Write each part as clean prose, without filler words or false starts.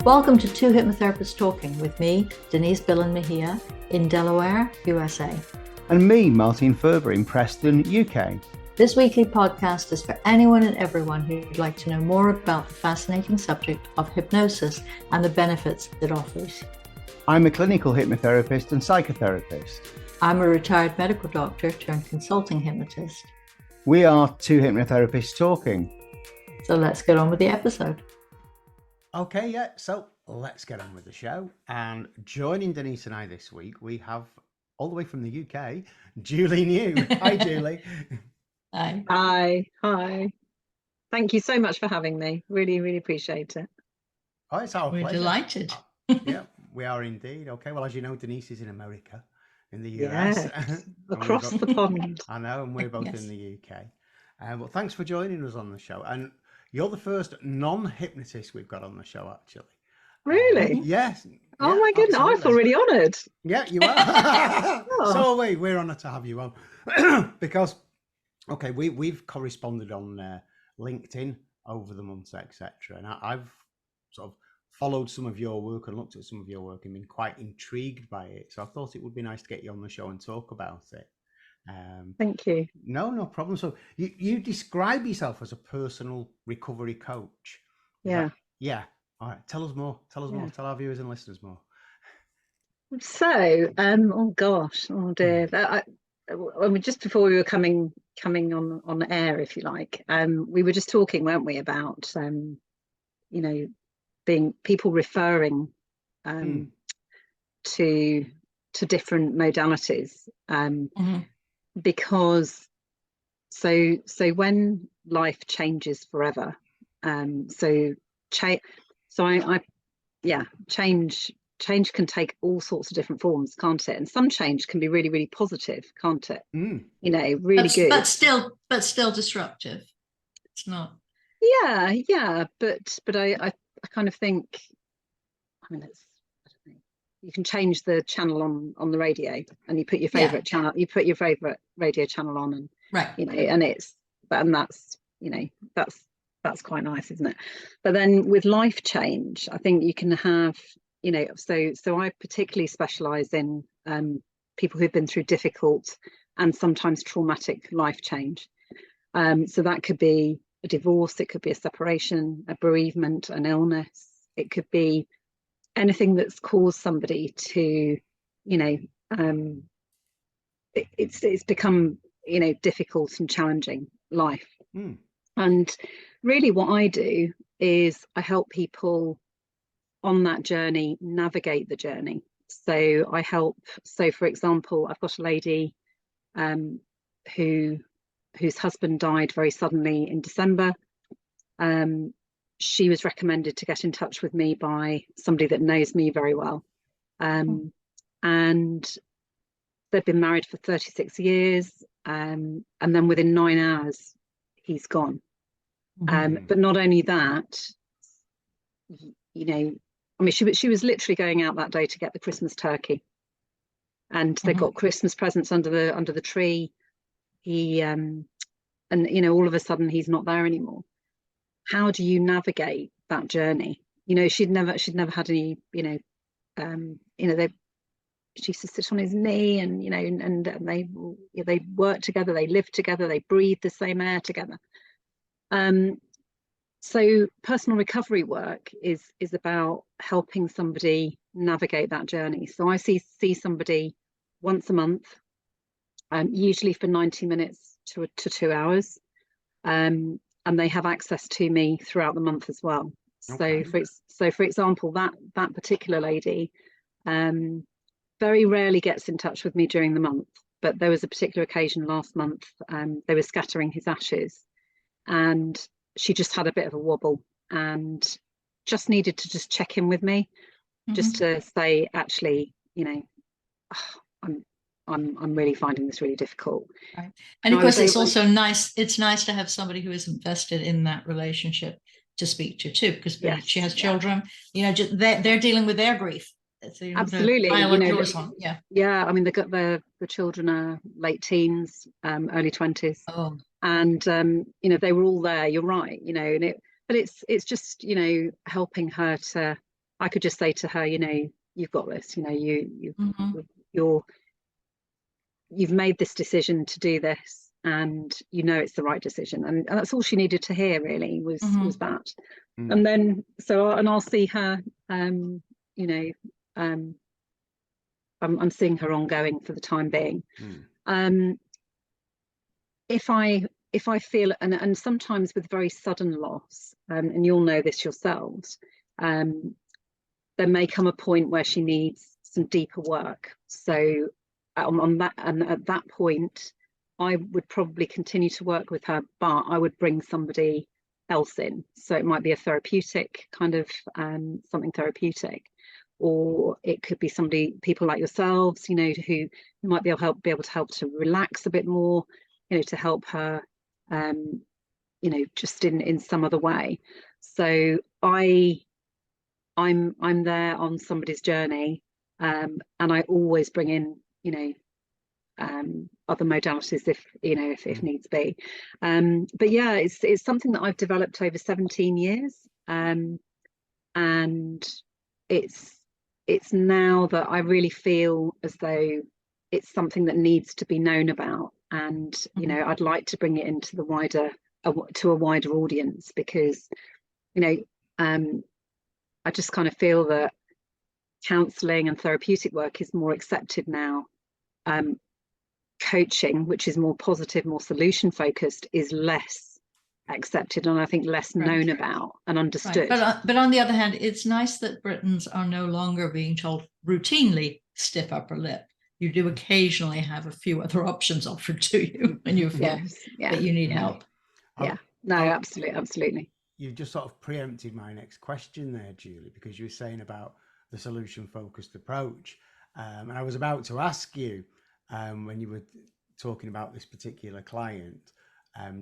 Welcome to Two Hypnotherapists Talking with me, Denise Billen-Mejia, in Delaware, USA. And me, Martin Furber, in Preston, UK. This weekly podcast is for anyone and everyone who'd like to know more about the fascinating subject of hypnosis and the benefits it offers. I'm a clinical hypnotherapist and psychotherapist. I'm a retired medical doctor turned consulting hypnotist. We are Two Hypnotherapists Talking. So let's get on with the episode. Okay, so let's get on with the show. And joining Denise and I this week, we have, all the way from the UK, Julie New. Hi, Julie. Hi. Thank you so much for having me. Really appreciate it. Oh, it's our pleasure. We're delighted. Yeah, we are indeed. Okay, well, as you know, Denise is in America, in the US. Yes, across the pond. I know, and we're both in the UK. Well, thanks for joining us on the show. And you're the first non-hypnotist we've got on the show, actually. Really? Yes. Oh my goodness, I feel really honoured. Yeah, you are. So we're honoured to have you on. Because, okay, we've corresponded on LinkedIn over the months, etc. And I've sort of followed some of your work and looked at some of your work and been quite intrigued by it. So I thought it would be nice to get you on the show and talk about it. Thank you. No problem. So you describe yourself as a personal recovery coach. Yeah. Yeah. All right. Tell us more. More. Tell our viewers and listeners more. So, oh dear. I mean, just before we were coming on the air, if you like, we were just talking, weren't we, about being people referring to different modalities. Because so when life changes forever, change can take all sorts of different forms, can't it? And some change can be really positive, can't it? Really good, but still disruptive. It's not. Yeah, but I kind of think, I mean, you can change the channel on the radio, and you put your favorite channel, you put your favorite radio channel on, and that's quite nice, isn't it? But then with life change, I think you can have, so I particularly specialize in people who've been through difficult and sometimes traumatic life change. So that could be a divorce, it could be a separation, a bereavement, an illness, it could be anything that's caused somebody to, it's become, difficult and challenging life. And really what I do is I help people on that journey navigate the journey. So for example, I've got a lady whose husband died very suddenly in December. She was recommended to get in touch with me by somebody that knows me very well. And they've been married for 36 years. And then within 9 hours, he's gone. But not only that, I mean, she was literally going out that day to get the Christmas turkey. And they got Christmas presents under the tree. And all of a sudden he's not there anymore. How do you navigate that journey? She'd never had any, she used to sit on his knee, and and they worked together, they lived together, they breathed the same air together. So personal recovery work is about helping somebody navigate that journey. So I see somebody once a month, usually for 90 minutes to 2 hours. And they have access to me throughout the month as well. Okay. So for example, that particular lady very rarely gets in touch with me during the month, but there was a particular occasion last month. They were scattering his ashes, and she just had a bit of a wobble and just needed to just check in with me, just to say, actually, I'm really finding this really difficult. Right. And of course, it's also nice. It's nice to have somebody who is invested in that relationship to speak to too, because she has children. They're dealing with their grief. Absolutely. I mean, the children are late teens, early 20s. And they were all there. You're right. But it's just helping her to I could just say to her, you know, you've got this, you know, you've made this decision to do this, and you know it's the right decision, and that's all she needed to hear, really, was that. And then I'll see her, you know, I'm seeing her ongoing for the time being. If I feel, and sometimes with very sudden loss, and you'll know this yourselves, there may come a point where she needs some deeper work. So on that, and at that point, I would probably continue to work with her, but I would bring somebody else in. So it might be a therapeutic kind of something therapeutic, or it could be people like yourselves, you know, who might be able to help to relax a bit more, you know, to help her, you know, just in some other way. So I'm there on somebody's journey, and I always bring in, you know, other modalities if needs be. But yeah, it's something that I've developed over 17 years, and it's now that I really feel as though it's something that needs to be known about, and you know, I'd like to bring it into to a wider audience, because you know, I just kind of feel that counselling and therapeutic work is more accepted now. Coaching, which is more positive, more solution focused, is less accepted, and I think less known about and understood. But on the other hand, it's nice that Britons are no longer being told routinely stiff upper lip. You do occasionally have a few other options offered to you when you feel that you need help. Absolutely. You've just sort of preempted my next question there, Julie, because you were saying about the solution-focused approach. And I was about to ask you, when you were talking about this particular client,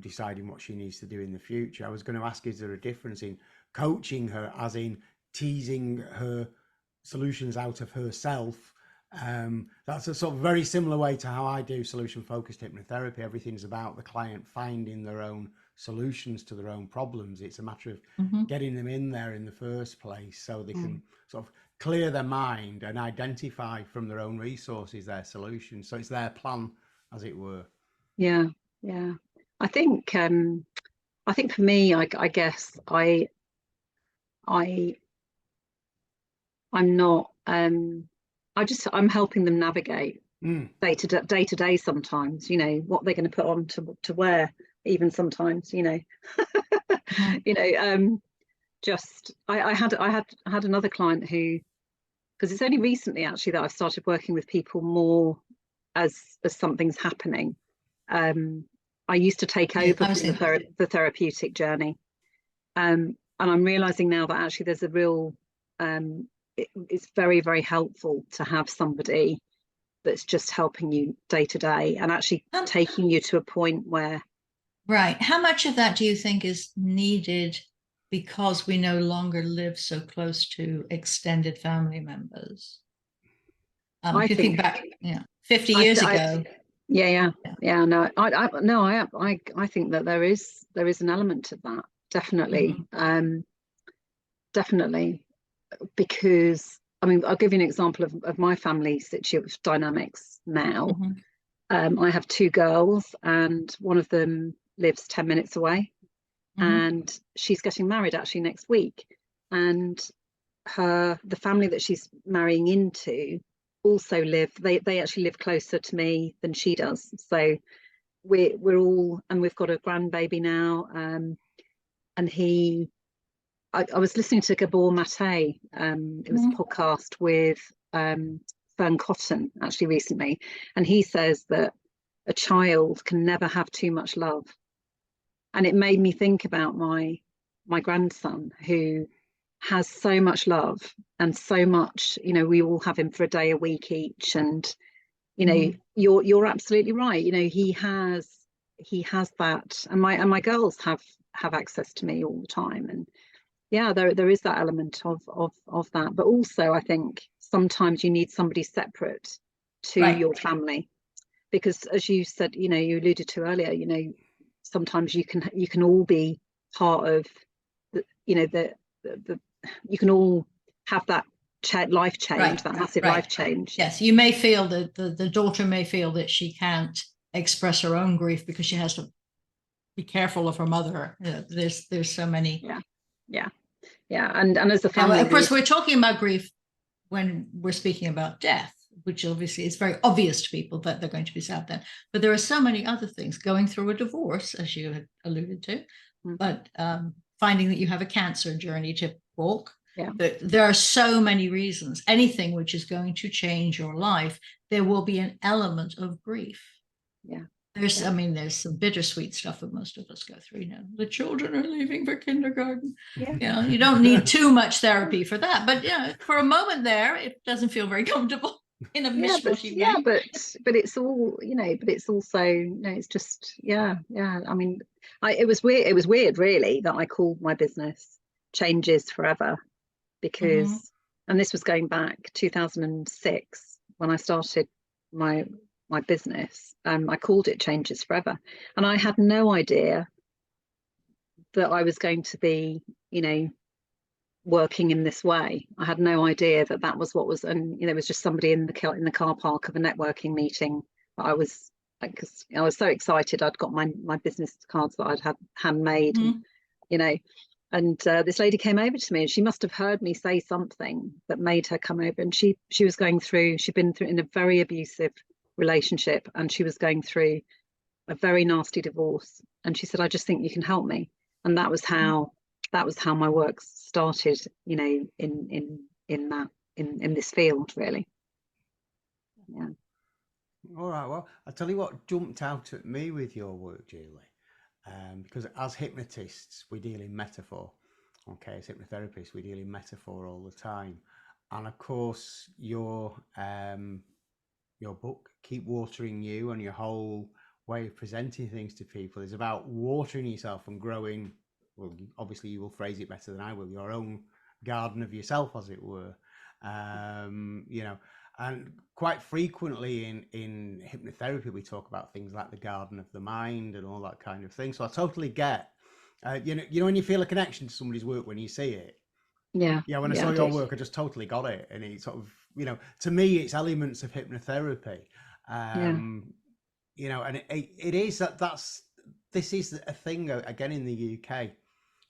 deciding what she needs to do in the future, I was going to ask, is there a difference in coaching her, as in teasing her solutions out of herself? That's a sort of very similar way to how I do solution-focused hypnotherapy. Everything's about the client finding their own solutions to their own problems. It's a matter of getting them in there in the first place, so they can sort of clear their mind and identify from their own resources their solutions. So it's their plan, as it were. Yeah. I think for me, I guess I'm not. I'm helping them navigate day to day. Sometimes, you know, what they're going to put on to wear. Even sometimes, you know, you know, I had another client who, because it's only recently actually that I've started working with people more as something's happening. I used to take over the therapeutic journey, and I'm realizing now that actually there's a real it's very, very helpful to have somebody that's just helping you day to day and actually taking you to a point where. Right. How much of that do you think is needed because we no longer live so close to extended family members? If you think back, 50 years ago. No, I think that there is an element of that, definitely. Definitely, because I mean, I'll give you an example of my family situation dynamics now. I have two girls, and one of them lives 10 minutes away, and she's getting married actually next week, and the family that she's marrying into also they actually live closer to me than she does. So we're all, and we've got a grandbaby now, and I was listening to Gabor Mate. It was a podcast with Fern Cotton actually recently, and he says that a child can never have too much love. And it made me think about my grandson, who has so much love and so much, you know, we all have him for a day a week each. And, you know, you're absolutely right. You know, he has that, and my girls have access to me all the time. And yeah, there is that element of that. But also I think sometimes you need somebody separate to your family, because as you said, you know, you alluded to earlier, you know, sometimes you can all be part of the, you know, the you can all have that life change, Right, that massive right. life change. Yes, you may feel that the daughter may feel that she can't express her own grief because she has to be careful of her mother. There's so many. Yeah. And as a family, now, of course, we're talking about grief when we're speaking about death, which obviously is very obvious to people that they're going to be sad then. But there are so many other things, going through a divorce, as you had alluded to, but finding that you have a cancer journey to walk. Yeah. There are so many reasons. Anything which is going to change your life, there will be an element of grief. Yeah. I mean, there's some bittersweet stuff that most of us go through. You know, the children are leaving for kindergarten. Yeah. You know, you don't need too much therapy for that, but for a moment there, it doesn't feel very comfortable in a mishmashy way. But it's all, but it's also, it's just, I mean, it was weird really that I called my business Changes Forever, because and this was going back 2006 when I started my business. I called it Changes Forever, and I had no idea that I was going to be, working in this way. I had no idea that was what was, and there was just somebody in the car park of a networking meeting. I was so excited. I'd got my business cards that I'd had handmade, and this lady came over to me, and she must have heard me say something that made her come over. And she was going through, she'd been through in a very abusive relationship, and she was going through a very nasty divorce. And she said, I just think you can help me. And that was how my work started, in this field, really. Yeah. All right. Well, I'll tell you what jumped out at me with your work, Julie, because as hypnotists, we deal in metaphor. Okay, as hypnotherapists, we deal in metaphor all the time. And of course, your book, Keep Watering You, and your whole way of presenting things to people is about watering yourself and growing. Well, obviously you will phrase it better than I will, your own garden of yourself, as it were. And quite frequently in hypnotherapy, we talk about things like the garden of the mind and all that kind of thing. So I totally get, when you feel a connection to somebody's work when you see it. Yeah. Yeah. When I saw your work, I just totally got it. And it sort of, to me, it's elements of hypnotherapy. And it is this is a thing again in the UK,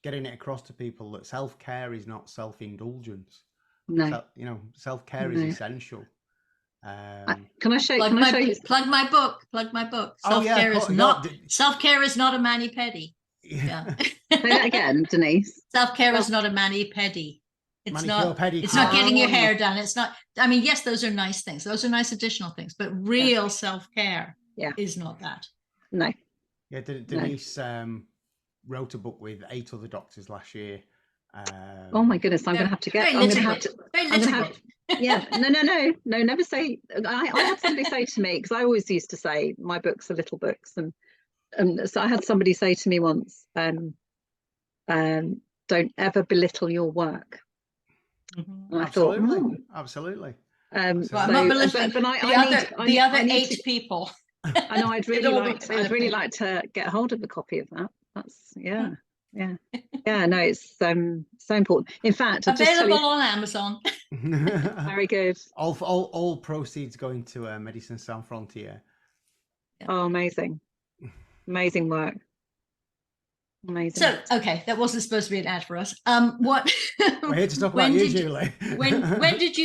getting it across to people that self-care is not self-indulgence. No. Self-care is essential. Can I show you? Plug my book. Self-care self-care is not a mani-pedi. Yeah. Say that again, Denise. Self-care is not a mani-pedi. It's not getting your hair done. It's not, I mean, yes, those are nice things. Those are nice additional things, but real self-care is not that. No. Yeah, Denise wrote a book with 8 other doctors last year. Oh my goodness, I'm going to have to get. Very literal. Yeah, no, never say. I had somebody say to me, because I always used to say my books are little books, and so I had somebody say to me once, don't ever belittle your work. And I thought, absolutely. I'm not belittling the other 8 people. I know. I'd really like to get a hold of a copy of that. That's yeah. No, it's so important. In fact, available on Amazon. Very good. All proceeds going to Medicine Sans Frontières. Oh, amazing work. Amazing. So, okay, that wasn't supposed to be an ad for us. What? We're here to talk about you, Julie. when did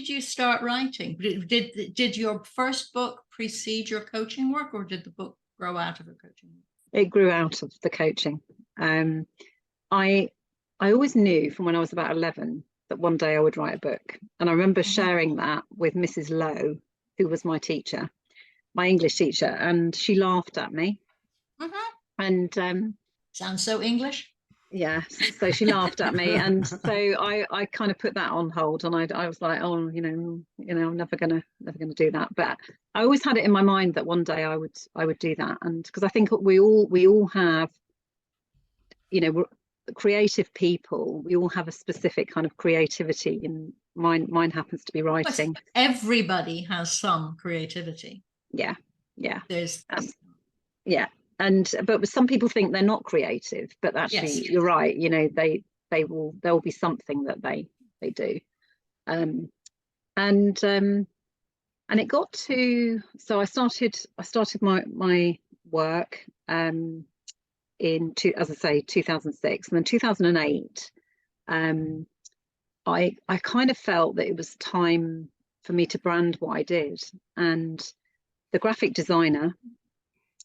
you start writing? Did your first book precede your coaching work, or did the book grow out of your coaching work? It grew out of the coaching. I always knew from when I was about 11 that one day I would write a book, and I remember sharing that with Mrs. Lowe, who was my teacher, my English teacher, and she laughed at me. And sounds so English. Yeah, so she laughed at me, and so I kind of put that on hold, and I was like, oh, I'm never gonna do that. But I always had it in my mind that one day I would do that, and because I think we all have, we're creative people. We all have a specific kind of creativity, and mine happens to be writing. But everybody has some creativity. Yeah. There's but some people think they're not creative, but actually you're right. There will be something that they they do. And it got to, so I started my work in as I say, 2006, and then 2008. I kind of felt that it was time for me to brand what I did, and the graphic designer,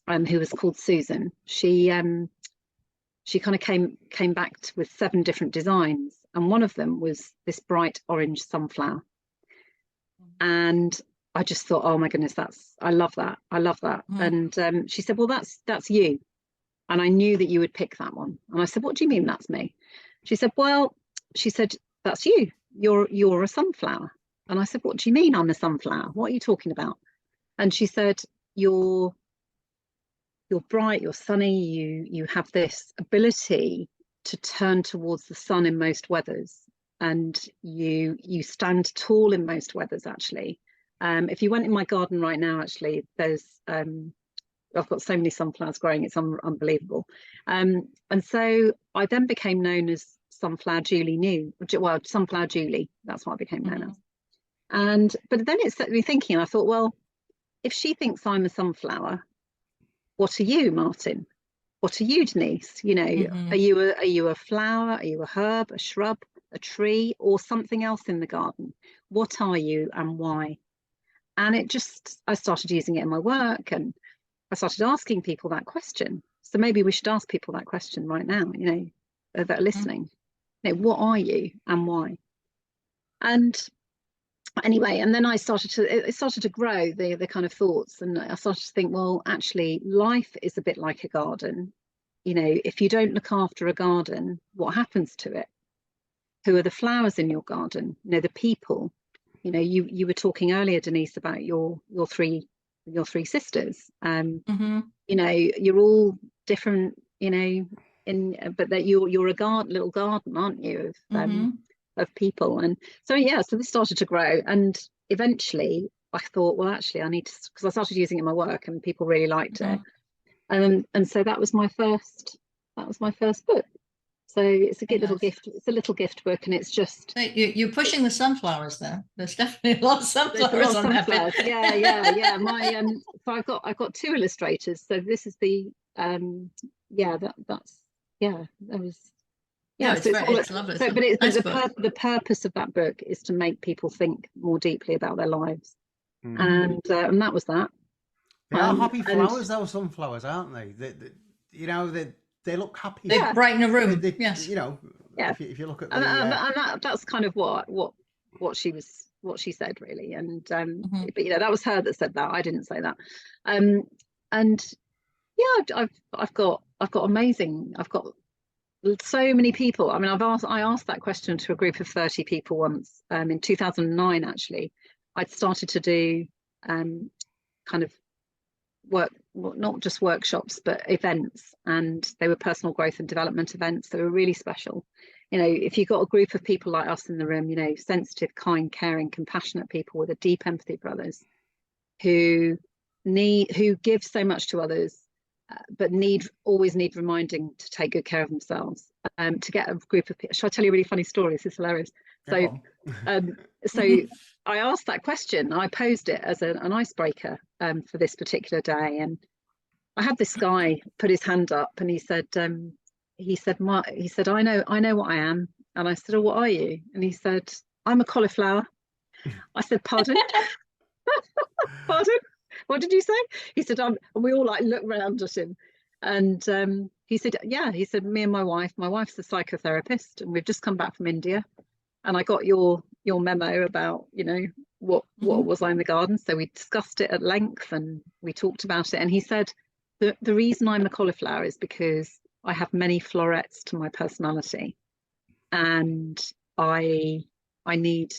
who was called Susan, she kind of came back with 7 different designs, and one of them was this bright orange sunflower, and I just thought, oh my goodness, I love that. And she said, well, that's you, and I knew that you would pick that one. And I said, what do you mean that's me? She said, well, that's you. You're a sunflower. And I said, what do you mean I'm a sunflower? What are you talking about? And she said, you're bright, you're sunny, you have this ability to turn towards the sun in most weathers, and you stand tall in most weathers, actually. If you went in my garden right now, actually, there's I've got so many sunflowers growing, it's unbelievable. And so I then became known as Sunflower Julie Sunflower Julie, that's what I became known as. But then it set me thinking, I thought, well, if she thinks I'm a sunflower, what are you, Martin? What are you, Denise? You know, are you a flower? Are you a herb, a shrub, a tree, or something else in the garden? What are you and why? And I started using it in my work, and I started asking people that question. So maybe we should ask people that question right now, you know, that are listening. You know, what are you and why? And anyway, and then it started to grow, the kind of thoughts, and I started to think, well, actually, life is a bit like a garden. You know, if you don't look after a garden, what happens to it? Who are the flowers in your garden? You know, the people. You know, you were talking earlier, Denise, about your three sisters. You know, you're all different, you know, but that you're a little garden, aren't you, of people. And so so this started to grow, and eventually I thought, well, actually I need to, because I started using it in my work and people really liked it. And so that was my first book. So it's a good little gift. It's a little gift book, and it's just you're pushing the sunflowers there. There's definitely a lot of sunflowers on that bit. Yeah. My so I've got 2 illustrators. So this is the it's lovely. So, but the purpose of that book is to make people think more deeply about their lives, and that was that. They are happy flowers, though, sunflowers, aren't they? You know, they look happy. They brighten a room. Yes. You know, if you look at that's kind of what she said, really. And but you know, that was her that said that. I didn't say that. And yeah, I've got so many people. I mean, I asked that question to a group of 30 people once, in 2009. Actually, I'd started to do kind of work, not just workshops, but events, and they were personal growth and development events. They were really special. You know, if you've got a group of people like us in the room, you know, sensitive, kind, caring, compassionate people with a deep empathy for others, who give so much to others, but always need reminding to take good care of themselves. To get a group of people, shall I tell you a really funny story? This is hilarious. So I asked that question. I posed it as an icebreaker for this particular day, and I had this guy put his hand up, and he said, I know what I am. And I said, oh, what are you? And he said, I'm a cauliflower. I said, pardon? Pardon? What did you say? He said, and we all like looked around at him, and he said, me and my wife's a psychotherapist, and we've just come back from India, and I got your memo about, you know, what was I in the garden. So we discussed it at length, and we talked about it, and he said, the reason I'm a cauliflower is because I have many florets to my personality, and I need,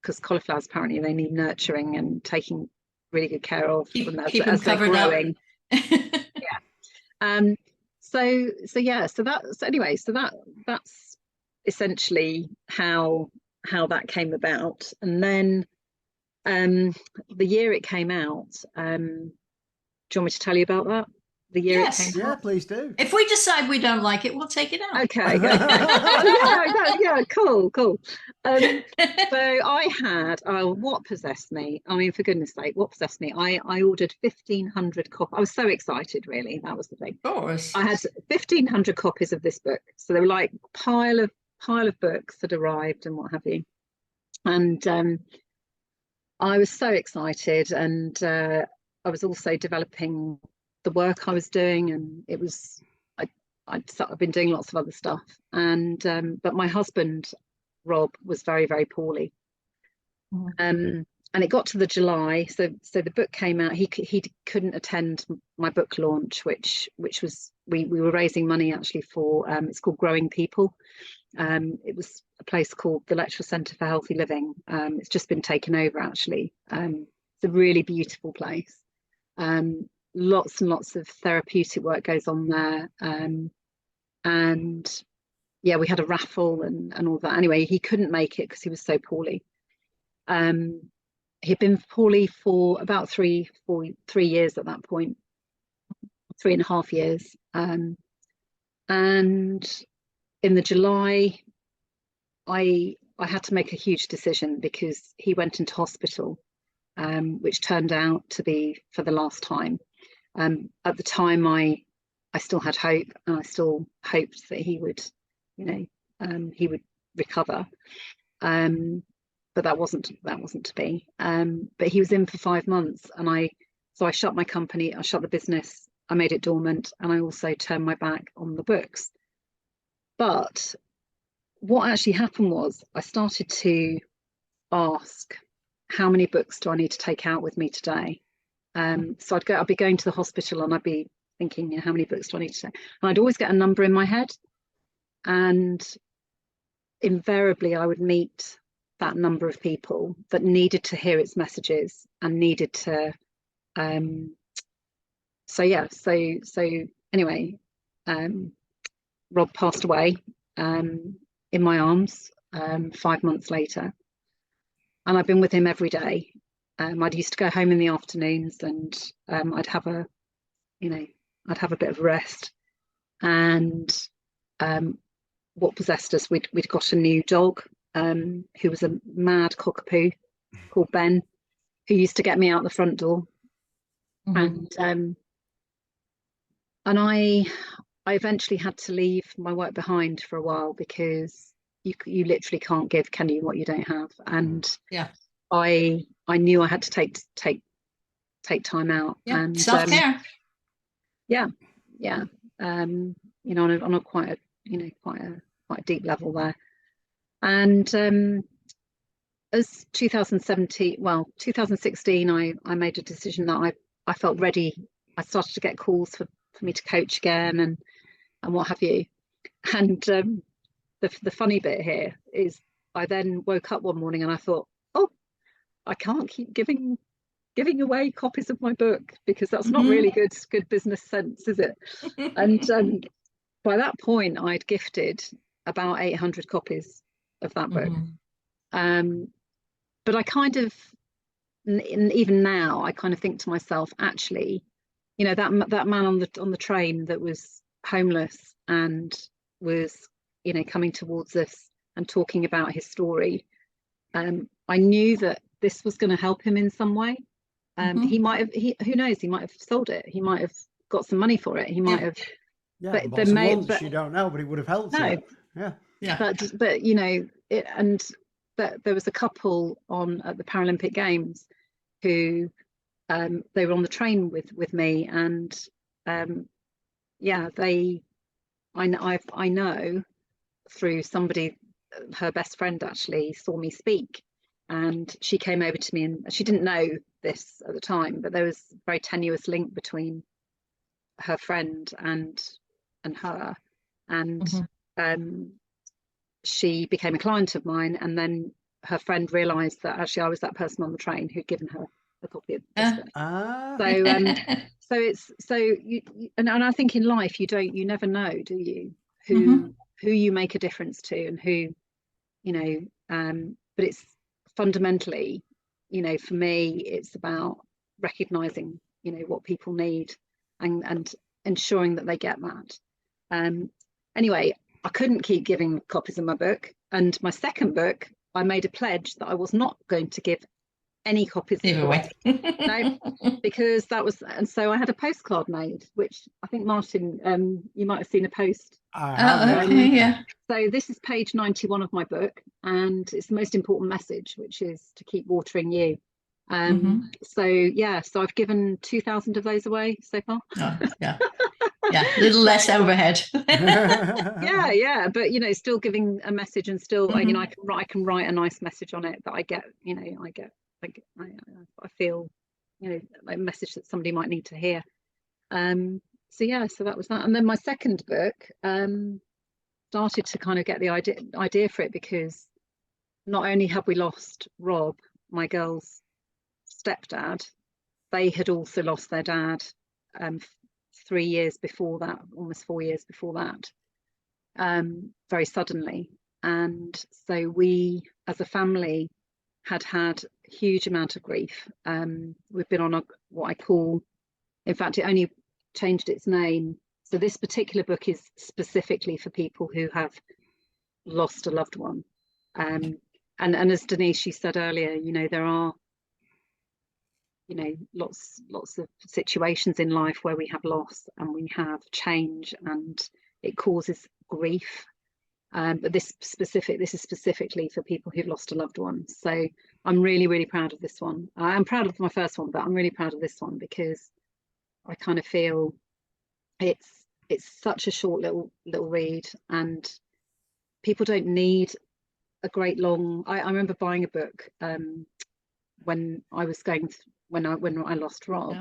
because cauliflowers apparently they need nurturing and taking really good care of as they're growing. That's essentially how that came about. And then the year it came out, do you want me to tell you about that? the year Yes. it came Yeah, out? please do. If we decide we don't like it, we'll take it out. Okay. Yeah, cool. So I had, what possessed me? I mean, for goodness sake, what possessed me? I ordered 1,500 copies. I was so excited, really. That was the thing. Of course. I had 1,500 copies of this book. So they were like pile of books that arrived and what have you. And I was so excited, and I was also developing the work I was doing, and it was I've been doing lots of other stuff, and but my husband Rob was very, very poorly, and it got to the July, so the book came out. He couldn't attend my book launch, which was we were raising money actually for it's called Growing People. It was a place called the Lecturer Centre for Healthy Living. It's just been taken over actually. It's a really beautiful place. Lots and lots of therapeutic work goes on there. And yeah, we had a raffle and all that. Anyway, he couldn't make it because he was so poorly. He'd been poorly for about 3 years at that point, 3.5 years. And in the July, I had to make a huge decision because he went into hospital, which turned out to be for the last time. At the time, I still had hope, and I still hoped that he would, he would recover. But that wasn't to be. But he was in for 5 months, and I shut my company, I shut the business, I made it dormant, and I also turned my back on the books. But what actually happened was I started to ask, how many books do I need to take out with me today? So I'd be going to the hospital, and I'd be thinking, how many books do I need to take? And I'd always get a number in my head, and invariably I would meet that number of people that needed to hear its messages and needed to so anyway, Rob passed away in my arms 5 months later, and I've been with him every day. I'd used to go home in the afternoons, and I'd have a bit of rest. And what possessed us, we'd got a new dog who was a mad cockapoo called Ben, who used to get me out the front door. And I eventually had to leave my work behind for a while, because you literally can't give, can you, what you don't have? And yeah, I knew I had to take time out. Yeah. And Self-care. On a quite a deep level there. And as 2016, I made a decision that I felt ready. I started to get calls for me to coach again and what have you. And the funny bit here is I then woke up one morning and I thought, oh, I can't keep giving away copies of my book, because that's not really good business sense, is it? And by that point, I'd gifted about 800 copies of that book. But I kind of, even now, I kind of think to myself, actually, that man on the train that was homeless and was, coming towards us and talking about his story, I knew that this was going to help him in some way. He might have, who knows, he might have sold it, he might have got some money for it, he might have. Yeah, but you don't know, but it would have helped. No, yeah. But there was a couple at the Paralympic Games who they were on the train with me, and I know through somebody, her best friend actually saw me speak, and she came over to me, and she didn't know this at the time, but there was a very tenuous link between her friend and her, and she became a client of mine, and then her friend realized that actually I was that person on the train who'd given her a copy of this book. And I think in life you never know, do you, who you make a difference to, and who, but it's fundamentally, for me, it's about recognizing, what people need, and ensuring that they get that. Anyway, I couldn't keep giving copies of my book, and my second book, I made a pledge that I was not going to give any copies away. No, because that was, and so I had a postcard made, which I think Martin, you might have seen a post. Okay, yeah. So this is page 91 of my book, and it's the most important message, which is to keep watering you. So yeah, so I've given 2,000 of those away so far. Oh, yeah. Yeah, a little less overhead. yeah, but you know, still giving a message, and still you know, I can write a nice message on it that I get, you know, I feel, you know, a message that somebody might need to hear. So yeah, so that was that. And then my second book started to kind of get the idea for it, because not only have we lost Rob, my girl's stepdad, they had also lost their dad 3 years before that, almost 4 years before that, very suddenly. And so we as a family had a huge amount of grief. We've been on what I call, in fact, it only changed its name. So this particular book is specifically for people who have lost a loved one. And as Denise, she said earlier, you know, there are, you know, lots of situations in life where we have loss and we have change, and it causes grief. But this is specifically for people who've lost a loved one. So I'm really, really proud of this one. I'm proud of my first one, but I'm really proud of this one, because I kind of feel it's such a short little read, and people don't need a great long. I remember buying a book when I was going when I lost Rob.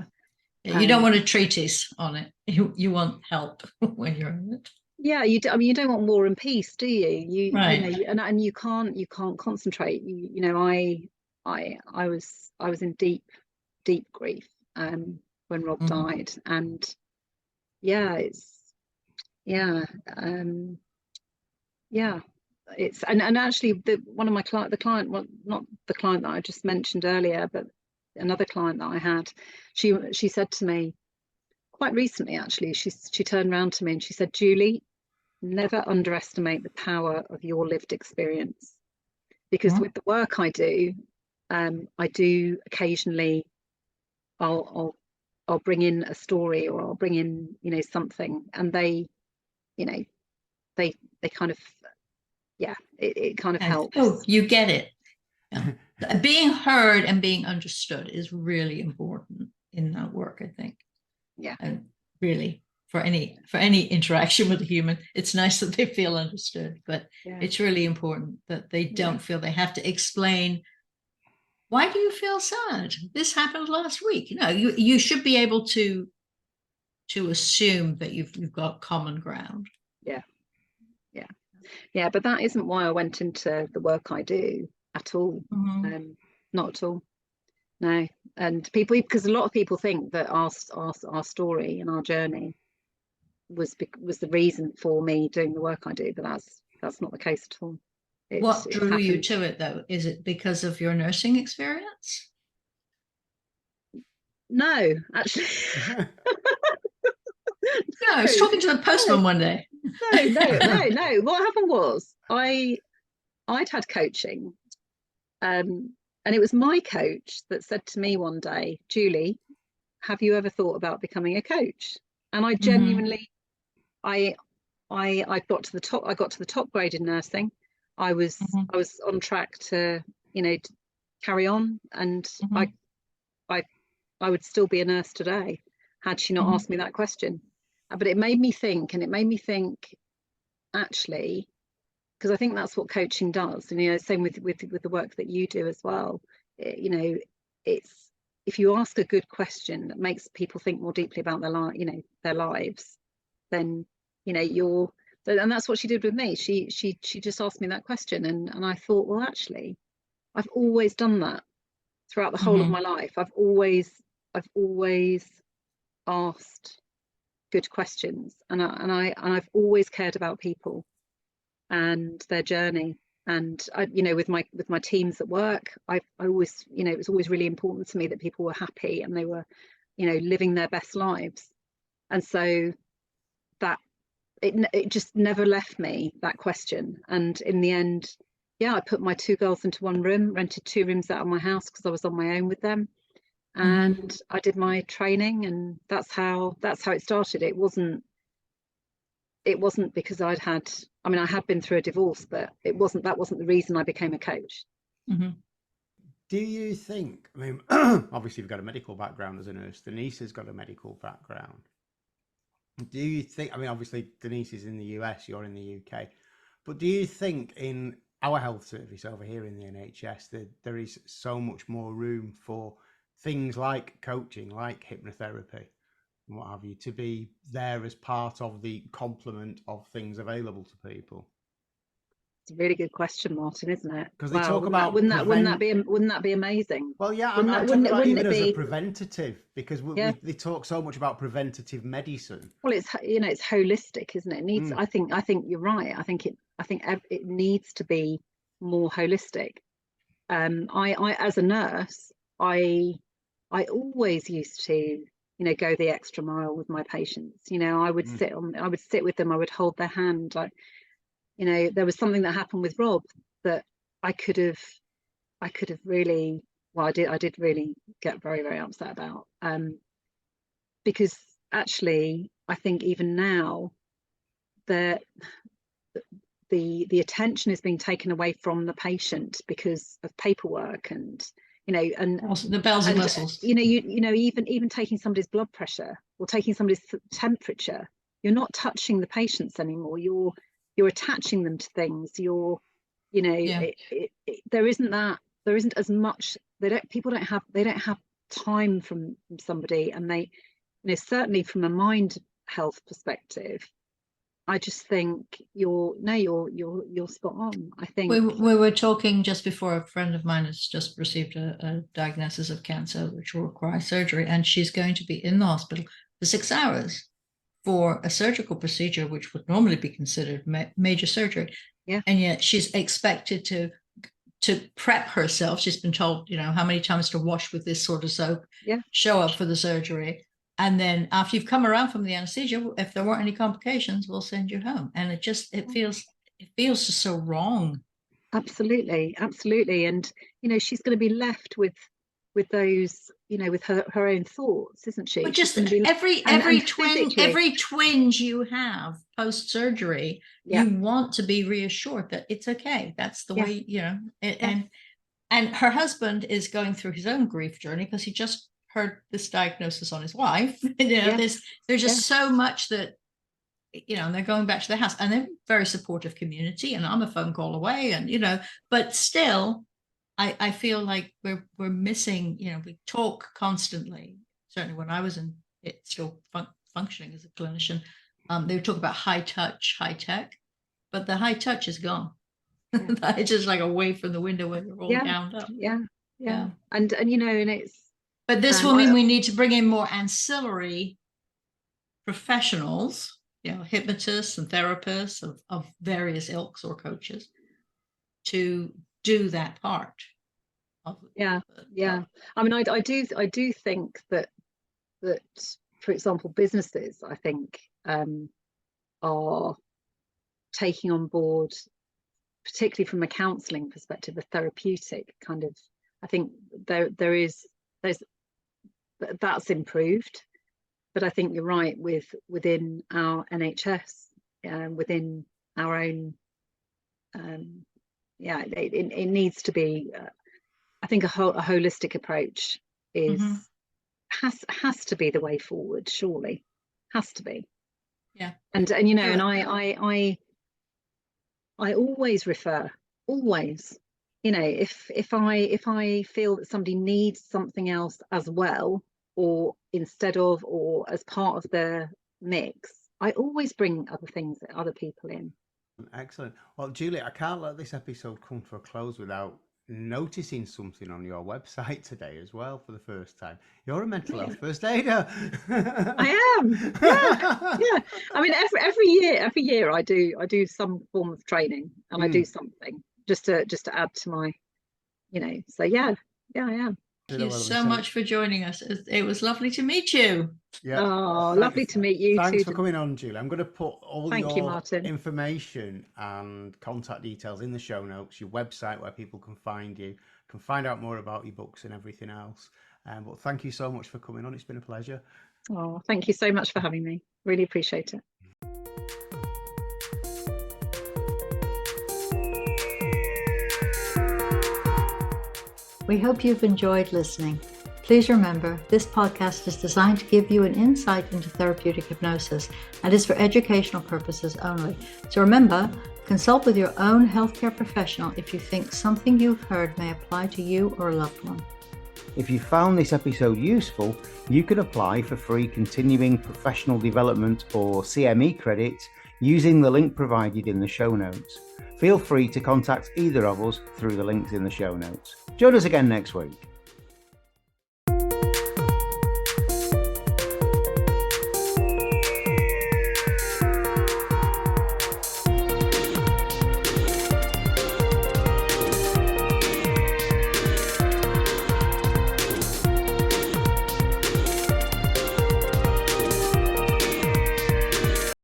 Yeah. You don't want a treatise on it. You want help when you're in it. Yeah, you do. I mean, you don't want War and Peace, do you? Right. You know, and you can't concentrate. You know, I was in deep grief when Rob died, and yeah, it's and actually one of my the client, well, not the client that I just mentioned earlier, but another client that I had, she said to me quite recently, actually, she turned around to me and she said, Julie, never underestimate the power of your lived experience, because with the work I do occasionally I'll bring in a story, or I'll bring in, you know, something, and they, you know, they kind of, yeah, it kind of helps. Oh, you get it. Yeah. Being heard and being understood is really important in that work, I think. Yeah. And really, for any interaction with a human, it's nice that they feel understood, but it's really important that they don't feel they have to explain, why do you feel sad? This happened last week. You know, you should be able to assume that you've got common ground. Yeah, but that isn't why I went into the work I do at all. Not at all. No. And people, because a lot of people think that our story and our journey was the reason for me doing the work I do, but that's not the case at all. What drew you to it, though? Is it because of your nursing experience? No, actually. No, I was talking to the postman one day. No. What happened was I'd had coaching, and it was my coach that said to me one day, Julie, have you ever thought about becoming a coach? And I genuinely, I got to the top. I got to the top grade in nursing. I was on track to, you know, to carry on, and I would still be a nurse today had she not asked me that question. But it made me think, actually, because I think that's what coaching does, and you know, same with the work that you do as well. You know, it's, if you ask a good question that makes people think more deeply about their lives, then, you know, and that's what she did with me. She just asked me that question, and I thought, well, actually, I've always done that throughout the whole of my life. I've always asked good questions, and I've always cared about people and their journey. And I, you know, with my teams at work, I always, you know, it was always really important to me that people were happy and they were, you know, living their best lives. And so that it just never left me, that question. And in the end, yeah, I put my 2 girls into one room, rented 2 rooms out of my house because I was on my own with them. And I did my training, and that's how it started. It wasn't because I had been through a divorce, but that wasn't the reason I became a coach. Do you think, I mean, obviously you've got a medical background as a nurse, Denise has got a medical background. Do you think, I mean, obviously Denise is in the US, you're in the UK, but do you think in our health service over here in the NHS that there is so much more room for things like coaching, like hypnotherapy and what have you, to be there as part of the complement of things available to people? It's a really good question, Martin, isn't it? Because they talk about wouldn't that be amazing? Well, yeah, I'm talking about even as a preventative, because they talk so much about preventative medicine. Well, it's holistic, isn't it? It needs. I think you're right. I think it needs to be more holistic. I as a nurse, I always used to, go the extra mile with my patients. I would sit with them. I would hold their hand. There was something that happened with Rob that I could have really, well, I did really get very, very upset about, because actually I think even now the attention is being taken away from the patient because of paperwork and also the bells and whistles. Even taking somebody's blood pressure or taking somebody's temperature, you're not touching the patients anymore. You're attaching them to things. There isn't as much. People don't have time from somebody, and they, certainly from a mind health perspective, I just think you're spot on. I think we were talking just before. A friend of mine has just received a diagnosis of cancer, which will require surgery, and she's going to be in the hospital for 6 hours for a surgical procedure, which would normally be considered major surgery. Yeah. And yet she's expected to prep herself. She's been told, how many times to wash with this sort of soap, show up for the surgery. And then after you've come around from the anesthesia, if there weren't any complications, we'll send you home. And it feels just so wrong. Absolutely. And, she's going to be left with those, with her own thoughts, isn't she? But just every twinge you have post surgery, you want to be reassured that it's okay. That's the way, and her husband is going through his own grief journey because he just heard this diagnosis on his wife. There's just so much that, and they're going back to their house, and they're very supportive community, and I'm a phone call away, and but still I feel like we're missing, we talk constantly. Certainly when I was in it, still functioning as a clinician, they would talk about high touch, high tech, but the high touch is gone. It's just like away from the window where you're all gowned up. Yeah. And it's. But this will mean we need to bring in more ancillary professionals, hypnotists and therapists of various ilks or coaches to do that part. I mean, I do think that for example, businesses, I think, are taking on board, particularly from a counselling perspective, a therapeutic kind of. I think there's that's improved, but I think you're right within our NHS, within our own. It needs to be. I think a holistic approach has to be the way forward. Surely, has to be. Yeah. And I always refer. Always. If I feel that somebody needs something else as well, or instead of, or as part of the mix, I always bring other people in. Excellent. Well, Julie, I can't let this episode come to a close without noticing something on your website today as well for the first time. You're a mental health first aider. I am. Yeah. I mean, every year I do some form of training, and I do something just to add to my, so yeah, I am. Thank you so much for joining us. It was lovely to meet you. Yeah. Oh, lovely to meet you. Thanks for coming on, Julie. I'm going to put all your Martin. information and contact details in the show notes, your website where people can find you, can find out more about your books and everything else. But thank you so much for coming on. It's been a pleasure. Oh, thank you so much for having me. Really appreciate it. We hope you've enjoyed listening. Please remember, this podcast is designed to give you an insight into therapeutic hypnosis and is for educational purposes only. So remember, consult with your own healthcare professional if you think something you've heard may apply to you or a loved one. If you found this episode useful, you can apply for free continuing professional development or CME credits using the link provided in the show notes. Feel free to contact either of us through the links in the show notes. Join us again next week.